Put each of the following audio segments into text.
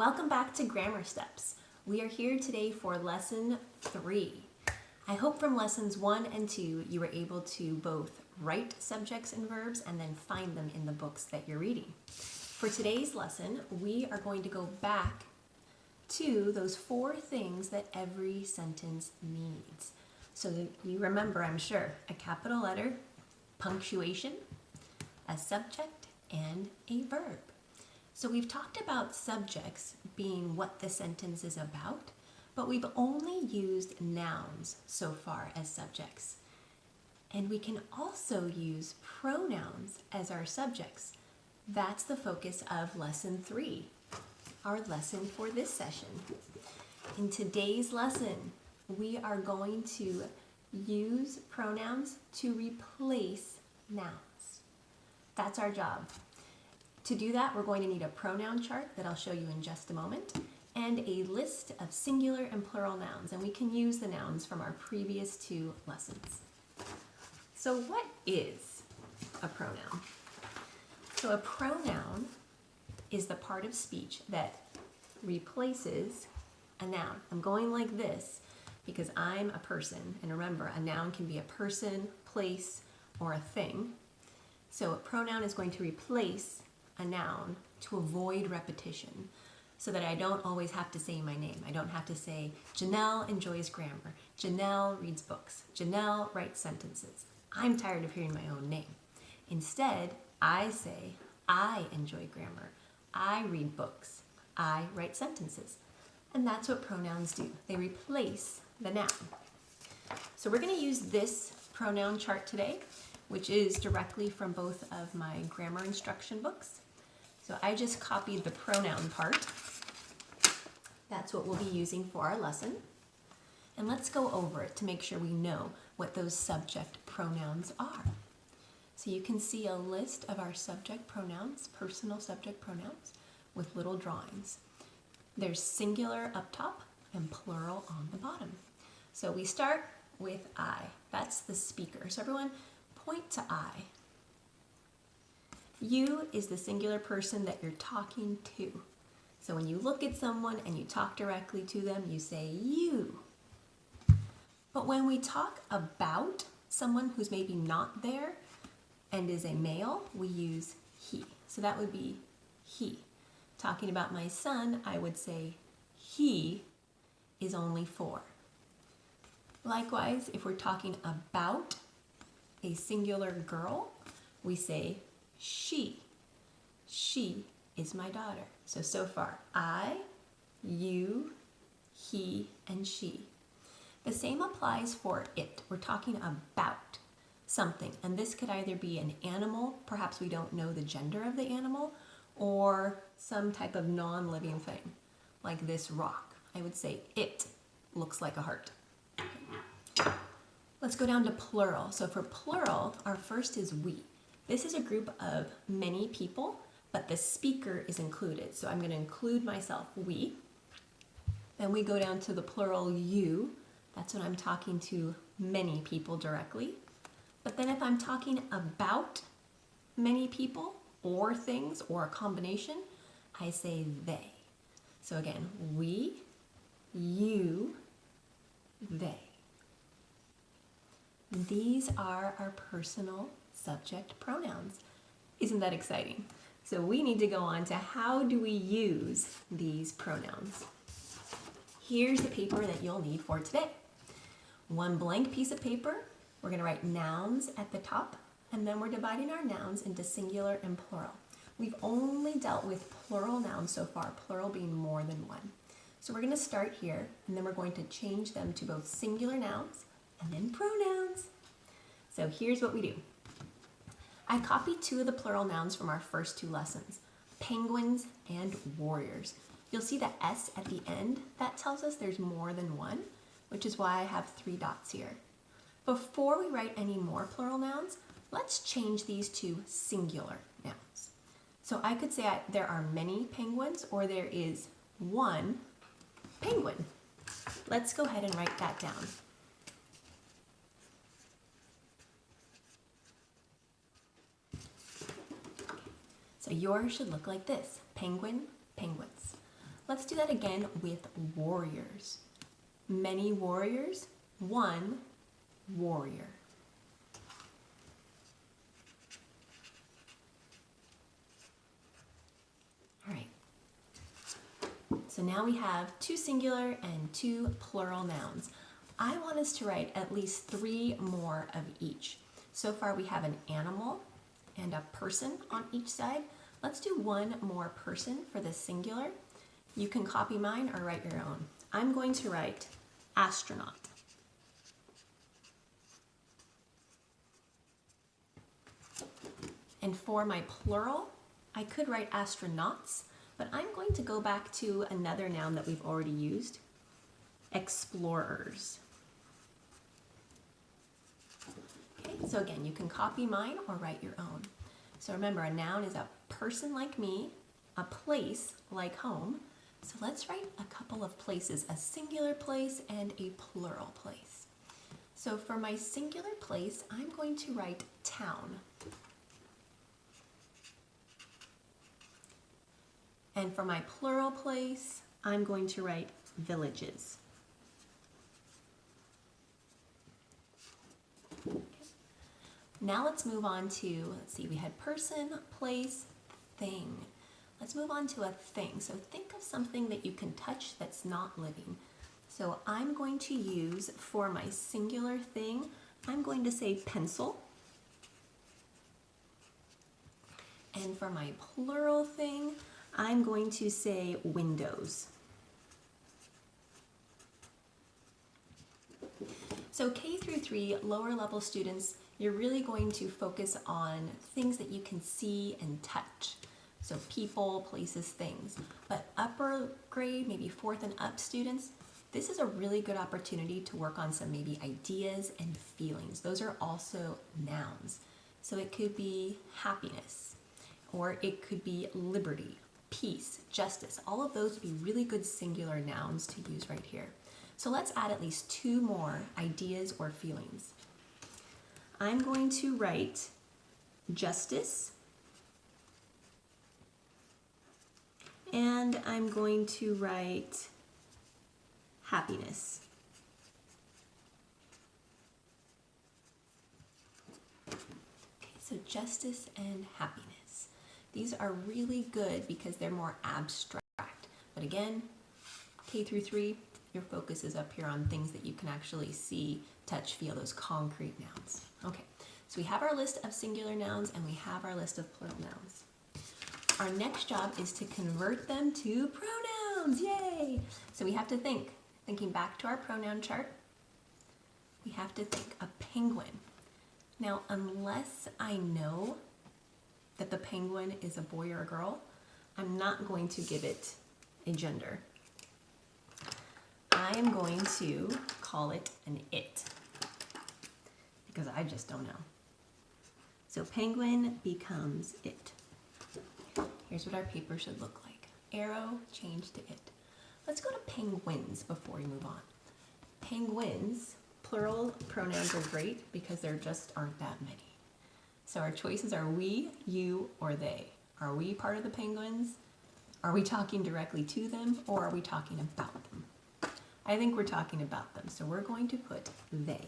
Welcome back to Grammar Steps. We are here today for Lesson 3. I hope from Lessons 1 and 2 you were able to both write subjects and verbs and then find them in the books that you're reading. For today's lesson, we are going to go back to those 4 things that every sentence needs. So that you remember, I'm sure, a capital letter, punctuation, a subject, and a verb. So we've talked about subjects being what the sentence is about, but we've only used nouns so far as subjects. And we can also use pronouns as our subjects. That's the focus of Lesson 3, our lesson for this session. In today's lesson, we are going to use pronouns to replace nouns. That's our job. To do that, we're going to need a pronoun chart that I'll show you in just a moment, and a list of singular and plural nouns, and we can use the nouns from our previous 2 lessons. So what is a pronoun? So a pronoun is the part of speech that replaces a noun. I'm going like this because I'm a person, and remember, a noun can be a person, place, or a thing. So a pronoun is going to replace a noun to avoid repetition so that I don't always have to say my name. I don't have to say Janelle enjoys grammar, Janelle reads books, Janelle writes sentences. I'm tired of hearing my own name. Instead, I say I enjoy grammar, I read books, I write sentences. And that's what pronouns do. They replace the noun. So we're going to use this pronoun chart today, which is directly from both of my grammar instruction books. So I just copied the pronoun part. That's what we'll be using for our lesson. And let's go over it to make sure we know what those subject pronouns are. So you can see a list of our subject pronouns, personal subject pronouns, with little drawings. There's singular up top and plural on the bottom. So we start with I. That's the speaker. So everyone, point to I. You is the singular person that you're talking to. So when you look at someone and you talk directly to them, you say you. But when we talk about someone who's maybe not there and is a male, we use he. So that would be he. Talking about my son, I would say he is only 4. Likewise, if we're talking about a singular girl, we say she. She is my daughter. So far, I, you, he, and she. The same applies for it. We're talking about something, and this could either be an animal, perhaps we don't know the gender of the animal, or some type of non-living thing, like this rock. I would say it looks like a heart. Let's go down to plural. So for plural, our first is we. This is a group of many people, but the speaker is included. So I'm going to include myself, we. Then we go down to the plural you. That's when I'm talking to many people directly. But then if I'm talking about many people or things or a combination, I say they. So again, we, you, they. These are our personal subject pronouns. Isn't that exciting? So we need to go on to how do we use these pronouns. Here's the paper that you'll need for today. 1 blank piece of paper. We're going to write nouns at the top, and then we're dividing our nouns into singular and plural. We've only dealt with plural nouns so far, plural being more than 1. So we're going to start here, and then we're going to change them to both singular nouns and then pronouns. So here's what we do. I copied 2 of the plural nouns from our first 2 lessons, penguins and warriors. You'll see the S at the end. That tells us there's more than 1, which is why I have 3 dots here. Before we write any more plural nouns, let's change these to singular nouns. So I could say there are many penguins, or there is 1 penguin. Let's go ahead and write that down. So yours should look like this: penguin, penguins. Let's do that again with warriors. Many warriors, one warrior. All right. So now we have two singular and two plural nouns. I want us to write at least 3 more of each. So far we have an animal and a person on each side. Let's do one more person for the singular. You can copy mine or write your own. I'm going to write astronaut. And for my plural, I could write astronauts, but I'm going to go back to another noun that we've already used, explorers. Okay, so again, you can copy mine or write your own. So remember, a noun is a person like me, a place like home. So let's write a couple of places, a singular place and a plural place. So for my singular place, I'm going to write town. And for my plural place, I'm going to write villages. Okay. Now let's move on to, let's see, we had person, place, thing. Let's move on to a thing. So think of something that you can touch that's not living. So I'm going to use, for my singular thing, I'm going to say pencil. And for my plural thing, I'm going to say windows. So K through 3, lower level students, you're really going to focus on things that you can see and touch. So people, places, things. But upper grade, maybe 4th and up students, this is a really good opportunity to work on some maybe ideas and feelings. Those are also nouns. So it could be happiness, or it could be liberty, peace, justice. All of those would be really good singular nouns to use right here. So let's add at least 2 more ideas or feelings. I'm going to write justice, and I'm going to write happiness. Okay, so justice and happiness. These are really good because they're more abstract. But again, K through 3, your focus is up here on things that you can actually see, touch, feel, those concrete nouns. Okay, so we have our list of singular nouns and we have our list of plural nouns. Our next job is to convert them to pronouns. Yay! So we have to think. Thinking back to our pronoun chart, we have to think a penguin. Now, unless I know that the penguin is a boy or a girl, I'm not going to give it a gender. I am going to call it an it, because I just don't know. So penguin becomes it. Here's what our paper should look like. Arrow, change to it. Let's go to penguins before we move on. Penguins, plural pronouns are great because there just aren't that many. So our choices are we, you, or they. Are we part of the penguins? Are we talking directly to them, or are we talking about them? I think we're talking about them, so we're going to put they.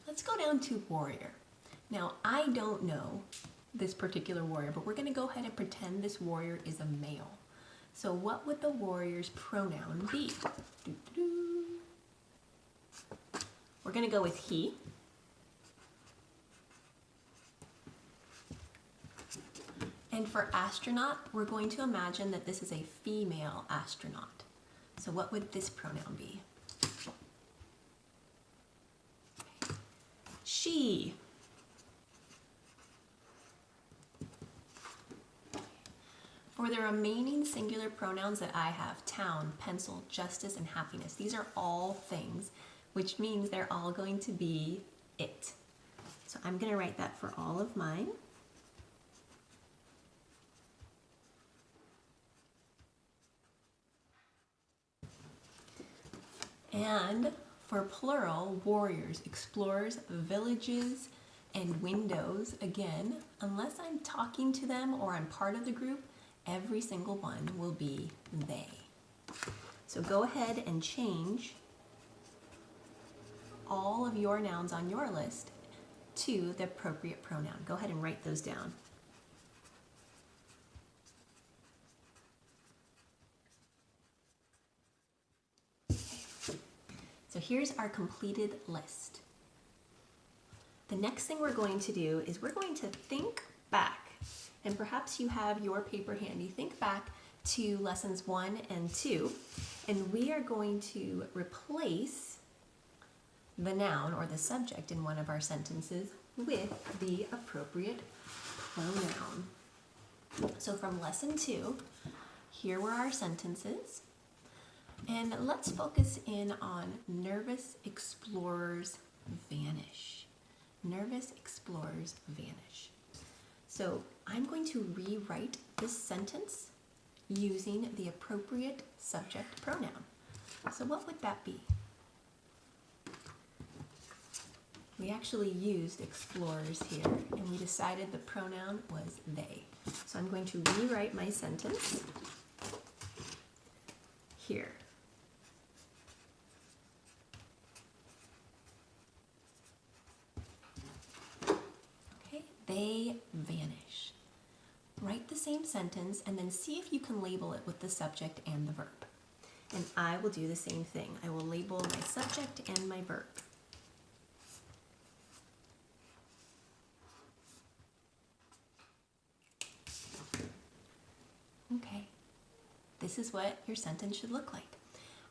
Let's go down to warrior. Now, I don't know this particular warrior, but we're going to go ahead and pretend this warrior is a male. So what would the warrior's pronoun be? We're going to go with he. And for astronaut, we're going to imagine that this is a female astronaut. So what would this pronoun be? She. For the remaining singular pronouns that I have, town, pencil, justice, and happiness, these are all things, which means they're all going to be it. So I'm going to write that for all of mine. And for plural, warriors, explorers, villages, And windows, again, unless I'm talking to them or I'm part of the group, every single one will be they. So go ahead and change all of your nouns on your list to the appropriate pronoun. Go ahead and write those down. So here's our completed list. The next thing we're going to do is we're going to think back, and perhaps you have your paper handy. Think back to lessons 1 and 2, and we are going to replace the noun or the subject in one of our sentences with the appropriate pronoun. So from lesson 2, here were our sentences. And let's focus in on nervous explorers vanish. Nervous explorers vanish. So I'm going to rewrite this sentence using the appropriate subject pronoun. So what would that be? We actually used explorers here, and we decided the pronoun was they. So I'm going to rewrite my sentence here. They vanish. Write the same sentence and then see if you can label it with the subject and the verb. And I will do the same thing. I will label my subject and my verb. Okay, this is what your sentence should look like.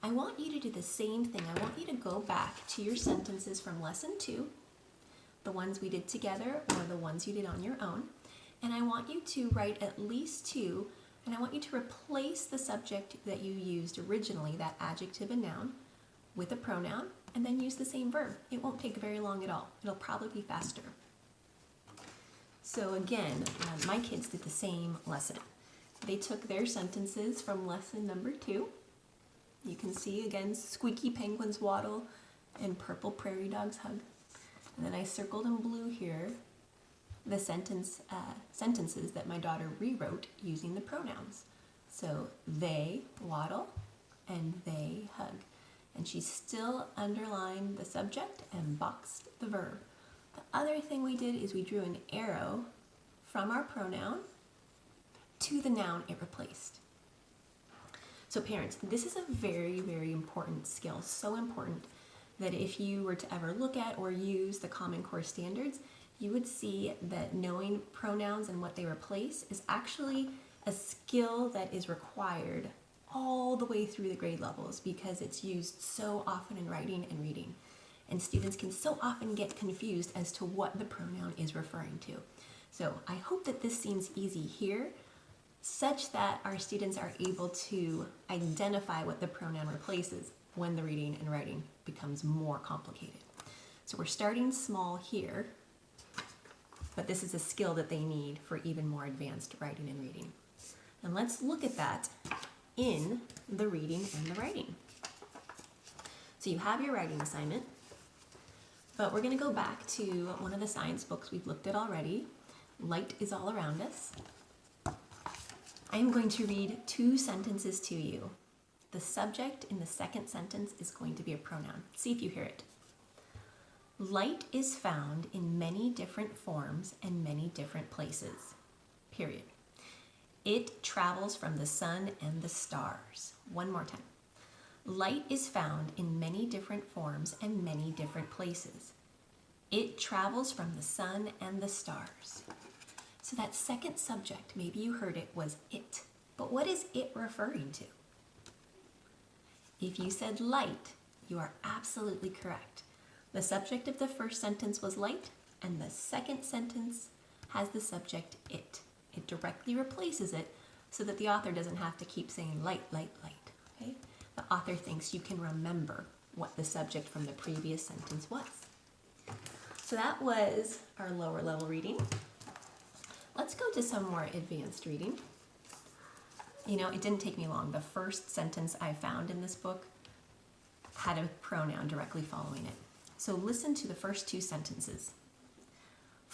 I want you to do the same thing. I want you to go back to your sentences from lesson 2, the ones we did together or the ones you did on your own. And I want you to write at least 2, and I want you to replace the subject that you used originally, that adjective and noun, with a pronoun, and then use the same verb. It won't take very long at all. It'll probably be faster. So again, my kids did the same lesson. They took their sentences from lesson number 2. You can see again, squeaky penguins waddle and purple prairie dogs hug. And then I circled in blue here the sentences that my daughter rewrote using the pronouns. So they waddle and they hug. And she still underlined the subject and boxed the verb. The other thing we did is we drew an arrow from our pronoun to the noun it replaced. So parents, this is a very, very important skill, so important that if you were to ever look at or use the Common Core standards, you would see that knowing pronouns and what they replace is actually a skill that is required all the way through the grade levels because it's used so often in writing and reading. And students can so often get confused as to what the pronoun is referring to. So I hope that this seems easy here, such that our students are able to identify what the pronoun replaces when the reading and writing becomes more complicated. So we're starting small here, but this is a skill that they need for even more advanced writing and reading. And let's look at that in the reading and the writing. So you have your writing assignment, but we're going to go back to one of the science books we've looked at already. Light is all around us. I am going to read 2 sentences to you. The subject in the second sentence is going to be a pronoun. See if you hear it. Light is found in many different forms and many different places. Period. It travels from the sun and the stars. One more time. Light is found in many different forms and many different places. It travels from the sun and the stars. So that second subject, maybe you heard it, was it. But what is it referring to? If you said light, you are absolutely correct. The subject of the first sentence was light, and the second sentence has the subject it. It directly replaces it so that the author doesn't have to keep saying light, light, light. Okay? The author thinks you can remember what the subject from the previous sentence was. So that was our lower level reading. Let's go to some more advanced reading. You know, it didn't take me long. The first sentence I found in this book had a pronoun directly following it. So listen to the first 2 sentences.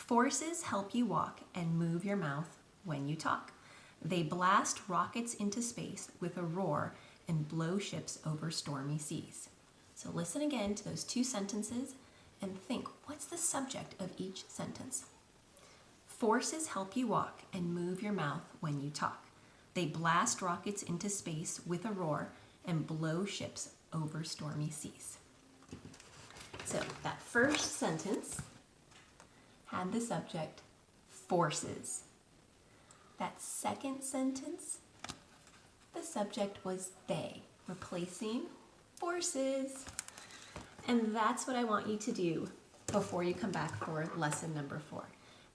Forces help you walk and move your mouth when you talk. They blast rockets into space with a roar and blow ships over stormy seas. So listen again to those two sentences and think, what's the subject of each sentence? Forces help you walk and move your mouth when you talk. They blast rockets into space with a roar and blow ships over stormy seas. So that first sentence had the subject forces. That second sentence, the subject was they, replacing forces. And that's what I want you to do before you come back for lesson number 4.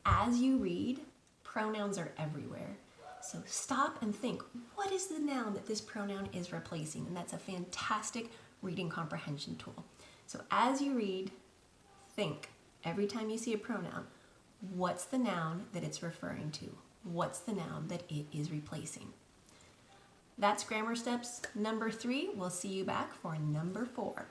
As you read, pronouns are everywhere. So stop and think, what is the noun that this pronoun is replacing? And that's a fantastic reading comprehension tool. So as you read, think, every time you see a pronoun, what's the noun that it's referring to? What's the noun that it is replacing? That's grammar steps number 3. We'll see you back for number 4.